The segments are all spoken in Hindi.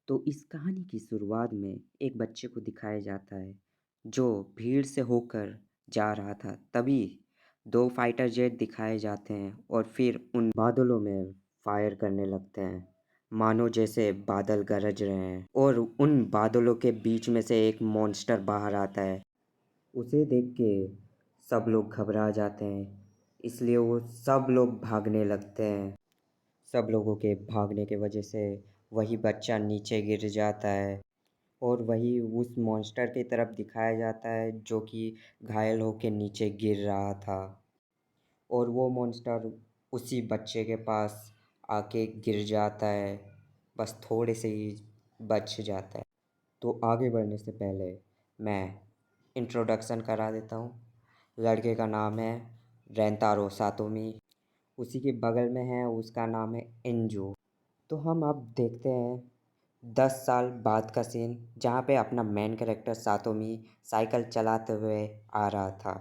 तो इस कहानी की शुरुआत में एक बच्चे को दिखाया जाता है जो भीड़ से होकर जा रहा था। तभी दो फाइटर जेट दिखाए जाते हैं और फिर उन बादलों में फायर करने लगते हैं, मानो जैसे बादल गरज रहे हैं। और उन बादलों के बीच में से एक मॉन्स्टर बाहर आता है। उसे देख के सब लोग घबरा जाते हैं, इसलिए वो सब लोग भागने लगते हैं। सब लोगों के भागने की वजह से वही बच्चा नीचे गिर जाता है और वही उस मॉन्स्टर की तरफ दिखाया जाता है जो कि घायल होकर नीचे गिर रहा था। और वो मॉन्स्टर उसी बच्चे के पास आके गिर जाता है, बस थोड़े से ही बच जाता है। तो आगे बढ़ने से पहले मैं इंट्रोडक्शन करा देता हूँ। लड़के का नाम है रेंतारो सातोमी। उसी के बगल में है, उसका नाम है एंजो। तो हम अब देखते हैं 10 साल बाद का सीन, जहाँ पे अपना मेन कैरेक्टर सातोमी साइकिल चलाते हुए आ रहा था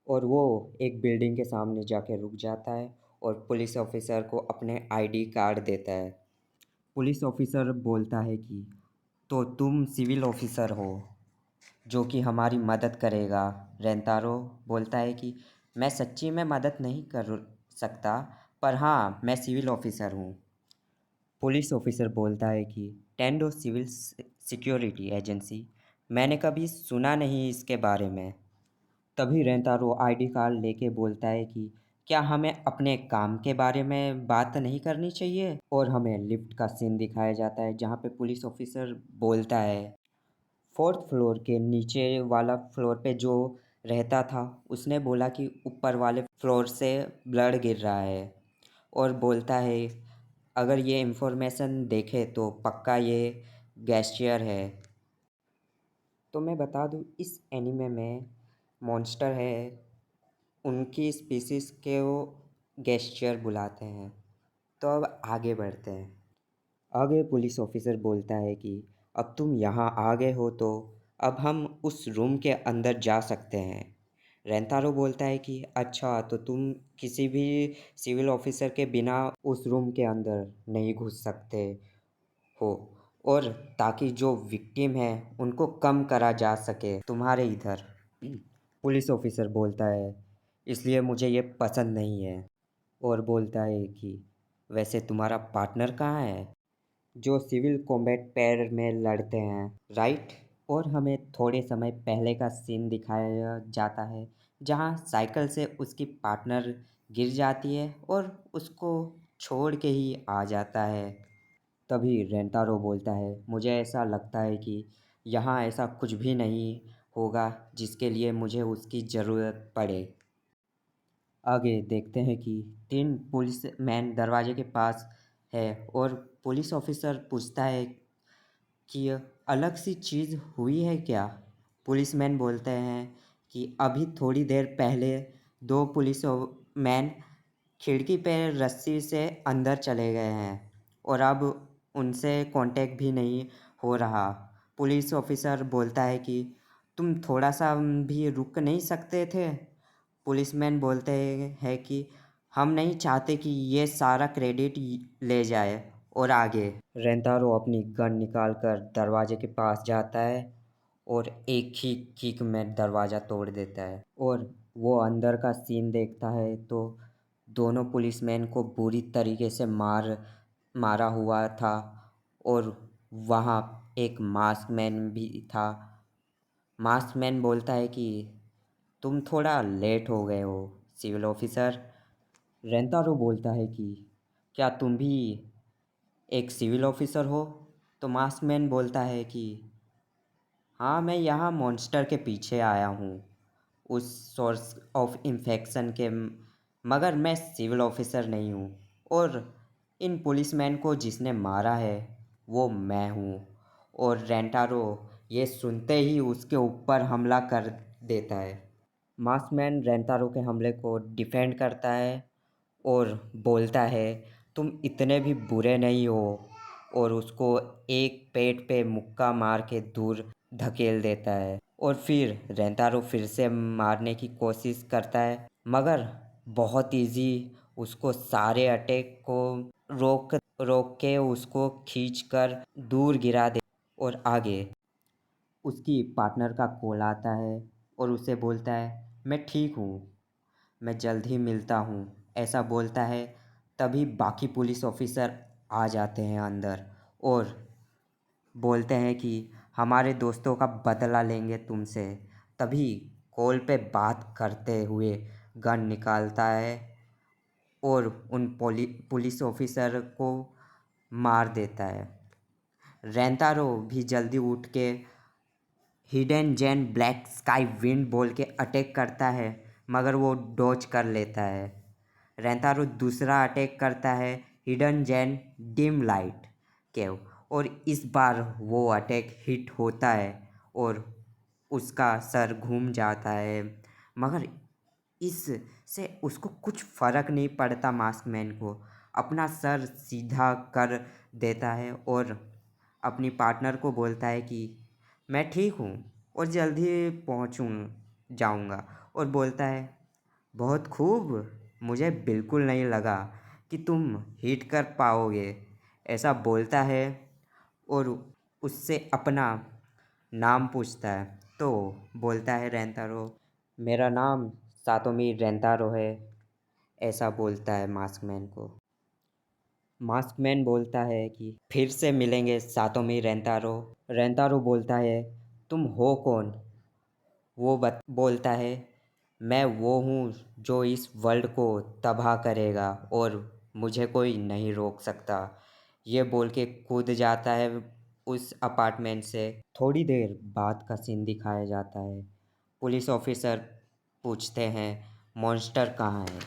और वो एक बिल्डिंग के सामने जाके रुक जाता है और पुलिस ऑफिसर को अपने आईडी कार्ड देता है। पुलिस ऑफिसर बोलता है कि तो तुम सिविल ऑफिसर हो जो कि हमारी मदद करेगा। रेंतारो बोलता है कि मैं सच्ची में मदद नहीं कर सकता, पर हाँ मैं सिविल ऑफिसर हूँ। पुलिस ऑफिसर बोलता है कि टेंडो सिविल सिक्योरिटी एजेंसी, मैंने कभी सुना नहीं इसके बारे में। तभी रेंतारो आईडी कार्ड लेके बोलता है कि क्या हमें अपने काम के बारे में बात नहीं करनी चाहिए। और हमें लिफ्ट का सीन दिखाया जाता है जहाँ पे पुलिस ऑफिसर बोलता है फोर्थ फ्लोर के नीचे वाला फ्लोर पे जो रहता था उसने बोला कि ऊपर वाले फ्लोर से ब्लड गिर रहा है। और बोलता है अगर ये इन्फॉर्मेशन देखे तो पक्का ये गैस्ट्रियर है। तो मैं बता दूँ इस एनीमे में मॉन्स्टर है, उनकी स्पीसीज़ के वो गैस्ट्रियर बुलाते हैं। तो अब आगे बढ़ते हैं। आगे पुलिस ऑफिसर बोलता है कि अब तुम यहाँ आ गए हो तो अब हम उस रूम के अंदर जा सकते हैं। रेंतारो बोलता है कि अच्छा, तो तुम किसी भी सिविल ऑफिसर के बिना उस रूम के अंदर नहीं घुस सकते हो, और ताकि जो विक्टिम है उनको कम करा जा सके तुम्हारे इधर। पुलिस ऑफिसर बोलता है इसलिए मुझे ये पसंद नहीं है। और बोलता है कि वैसे तुम्हारा पार्टनर कहाँ है जो सिविल कॉम्बैट पैर में लड़ते हैं, राइट। और हमें थोड़े समय पहले का सीन दिखाया जाता है जहाँ साइकिल से उसकी पार्टनर गिर जाती है और उसको छोड़ के ही आ जाता है। तभी रेंतारो बोलता है मुझे ऐसा लगता है कि यहाँ ऐसा कुछ भी नहीं होगा जिसके लिए मुझे उसकी ज़रूरत पड़े। आगे देखते हैं कि 3 पुलिसमैन दरवाजे के पास है और पुलिस ऑफिसर पूछता है कि अलग सी चीज़ हुई है क्या। पुलिसमैन बोलते हैं कि अभी थोड़ी देर पहले 2 पुलिस मैन खिड़की पे रस्सी से अंदर चले गए हैं और अब उनसे कांटेक्ट भी नहीं हो रहा। पुलिस ऑफिसर बोलता है कि तुम थोड़ा सा भी रुक नहीं सकते थे। पुलिसमैन बोलते हैं कि हम नहीं चाहते कि ये सारा क्रेडिट ले जाए। और आगे रेंतारो अपनी गन निकाल कर दरवाजे के पास जाता है और एक ही किक में दरवाज़ा तोड़ देता है। और वो अंदर का सीन देखता है तो दोनों पुलिसमैन को बुरी तरीके से मारा हुआ था और वहाँ एक मास्कमैन भी था। मास्कमैन बोलता है कि तुम थोड़ा लेट हो गए हो सिविल ऑफिसर। रेंतारो बोलता है कि क्या तुम भी एक सिविल ऑफिसर हो। तो मास्कमैन बोलता है कि हाँ मैं यहाँ मॉन्स्टर के पीछे आया हूँ उस सोर्स ऑफ इन्फेक्शन के, मगर मैं सिविल ऑफिसर नहीं हूँ और इन पुलिसमैन को जिसने मारा है वो मैं हूँ। और रेंटारो ये सुनते ही उसके ऊपर हमला कर देता है। मास्कमैन रेंतारो के हमले को डिफेंड करता है और बोलता है तुम इतने भी बुरे नहीं हो, और उसको एक पेट पे मुक्का मार के दूर धकेल देता है। और फिर रेंतारो फिर से मारने की कोशिश करता है, मगर बहुत इजी उसको सारे अटैक को रोक रोक के उसको खींचकर दूर गिरा दे। और आगे उसकी पार्टनर का कॉल आता है और उसे बोलता है, मैं ठीक हूँ, मैं जल्द ही मिलता हूँ, ऐसा बोलता है। तभी बाकी पुलिस ऑफिसर आ जाते हैं अंदर और बोलते हैं कि हमारे दोस्तों का बदला लेंगे तुमसे। तभी कॉल पे बात करते हुए गन निकालता है और उन पुलिस ऑफिसर को मार देता है। रेंतारो भी जल्दी उठ के hidden gem black sky wind बोल के अटैक करता है, मगर वो डॉज कर लेता है। रेंतारो दूसरा अटैक करता है हिडन जेम डिम लाइट केव, और इस बार वो अटैक हिट होता है और उसका सर घूम जाता है। मगर इससे उसको कुछ फ़र्क नहीं पड़ता। मास्कमैन को अपना सर सीधा कर देता है और अपनी पार्टनर को बोलता है कि मैं ठीक हूँ और जल्दी पहुँचूँ जाऊँगा, और बोलता है बहुत खूब, मुझे बिल्कुल नहीं लगा कि तुम हिट कर पाओगे, ऐसा बोलता है। और उससे अपना नाम पूछता है तो बोलता है रेंतारो, मेरा नाम सातोमी रेंतारो है, ऐसा बोलता है मास्कमैन को। मास्कमैन बोलता है कि फिर से मिलेंगे सातोमी रेंतारो। रेंतारो बोलता है तुम हो कौन? वो बोलता है मैं वो हूँ जो इस वर्ल्ड को तबाह करेगा और मुझे कोई नहीं रोक सकता। ये बोल के कूद जाता है उस अपार्टमेंट से। थोड़ी देर बाद का सीन दिखाया जाता है। पुलिस ऑफिसर पूछते हैं मॉन्स्टर कहाँ है?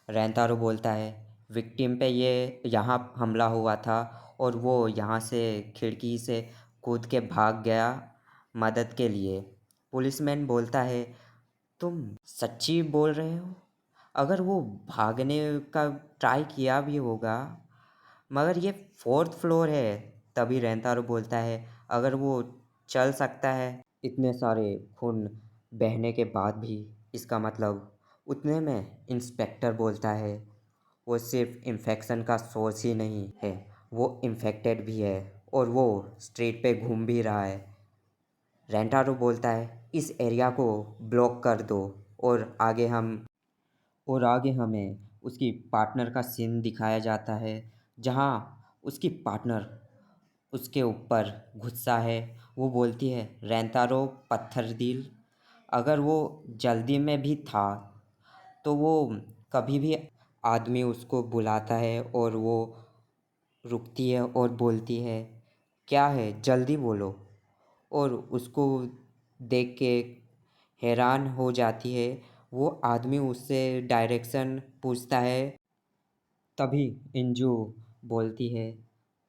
रेंतारो बोलता है विक्टिम पे ये यहाँ हमला हुआ था और वो यहाँ से खिड़की से कूद के भाग गया मदद के लिए। पुलिसमैन बोलता है तुम सच्ची बोल रहे हो? अगर वो भागने का ट्राई किया भी होगा, मगर ये फोर्थ फ्लोर है। तभी रेंतारो बोलता है अगर वो चल सकता है इतने सारे खून बहने के बाद भी, इसका मतलब उतने में इंस्पेक्टर बोलता है वो सिर्फ इन्फेक्शन का सोर्स ही नहीं है, वो इन्फेक्टेड भी है और वो स्ट्रीट पे घूम भी रहा है। रेंटारो बोलता है इस एरिया को ब्लॉक कर दो। और आगे हमें उसकी पार्टनर का सीन दिखाया जाता है, जहाँ उसकी पार्टनर उसके ऊपर गुस्सा है। वो बोलती है रेंतारो पत्थर दिल, अगर वो जल्दी में भी था तो वो कभी भी आदमी उसको बुलाता है और वो रुकती है और बोलती है क्या है जल्दी बोलो। और उसको देख के हैरान हो जाती है। वो आदमी उससे डायरेक्शन पूछता है। तभी इंजू बोलती है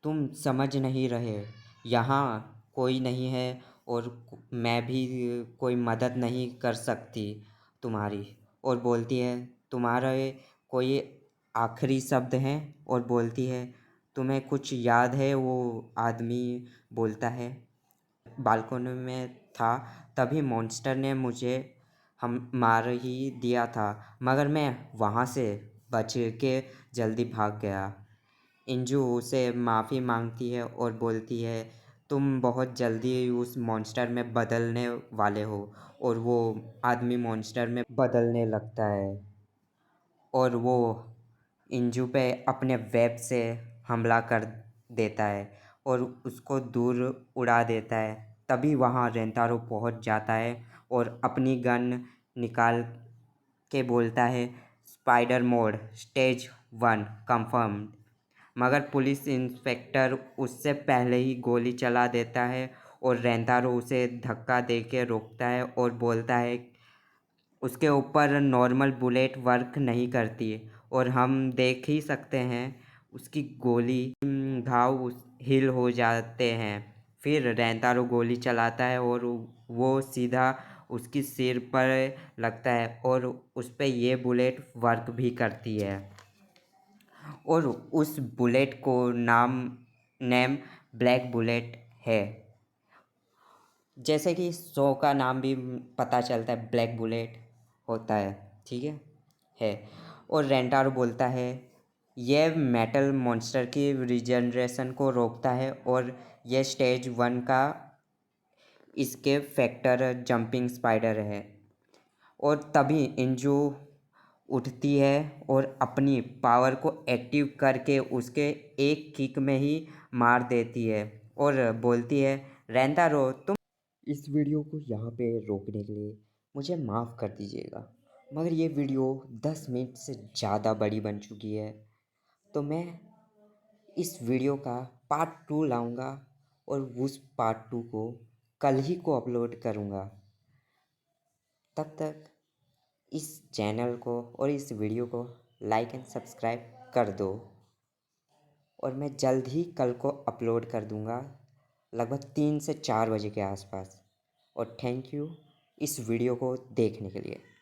तुम समझ नहीं रहे, यहाँ कोई नहीं है और मैं भी कोई मदद नहीं कर सकती तुम्हारी। और बोलती है तुम्हारे कोई आखिरी शब्द हैं? और बोलती है तुम्हें कुछ याद है? वो आदमी बोलता है बालकनी में था, तभी मॉन्स्टर ने मुझे हम मार ही दिया था, मगर मैं वहाँ से बच के जल्दी भाग गया। इंजू उसे माफ़ी मांगती है और बोलती है तुम बहुत जल्दी उस मॉन्स्टर में बदलने वाले हो। और वो आदमी मॉन्स्टर में बदलने लगता है और वो इंजू पे अपने वेब से हमला कर देता है और उसको दूर उड़ा देता है। तभी वहाँ रेंतारो पहुँच जाता है और अपनी गन निकाल के बोलता है स्पाइडर मोड स्टेज 1 कंफर्म्ड। मगर पुलिस इंस्पेक्टर उससे पहले ही गोली चला देता है और रेंतारो उसे धक्का दे के रोकता है और बोलता है उसके ऊपर नॉर्मल बुलेट वर्क नहीं करती और हम देख ही सकते हैं उसकी गोली घाव हिल हो जाते हैं। फिर रेंतारो गोली चलाता है और वो सीधा उसकी सिर पर लगता है और उस पर ये बुलेट वर्क भी करती है और उस बुलेट को नेम ब्लैक बुलेट है। जैसे कि शो का नाम भी पता चलता है ब्लैक बुलेट होता है, ठीक है। और रेंटारो बोलता है यह मेटल मॉन्स्टर की रिजनरेशन को रोकता है और यह स्टेज 1 का एस्केप फैक्टर जंपिंग स्पाइडर है। और तभी इंजू उठती है और अपनी पावर को एक्टिव करके उसके एक किक में ही मार देती है और बोलती है, रेंदारो तुम। इस वीडियो को यहाँ पे रोकने के लिए मुझे माफ़ कर दीजिएगा, मगर ये वीडियो 10 मिनट से ज़्यादा बड़ी बन चुकी है। तो मैं इस वीडियो का पार्ट 2 लाऊंगा और उस पार्ट 2 को कल ही को अपलोड करूँगा। तब तक इस चैनल को और इस वीडियो को लाइक एंड सब्सक्राइब कर दो और मैं जल्द ही कल को अपलोड कर दूंगा, लगभग 3 से 4 बजे के आसपास। और थैंक यू इस वीडियो को देखने के लिए।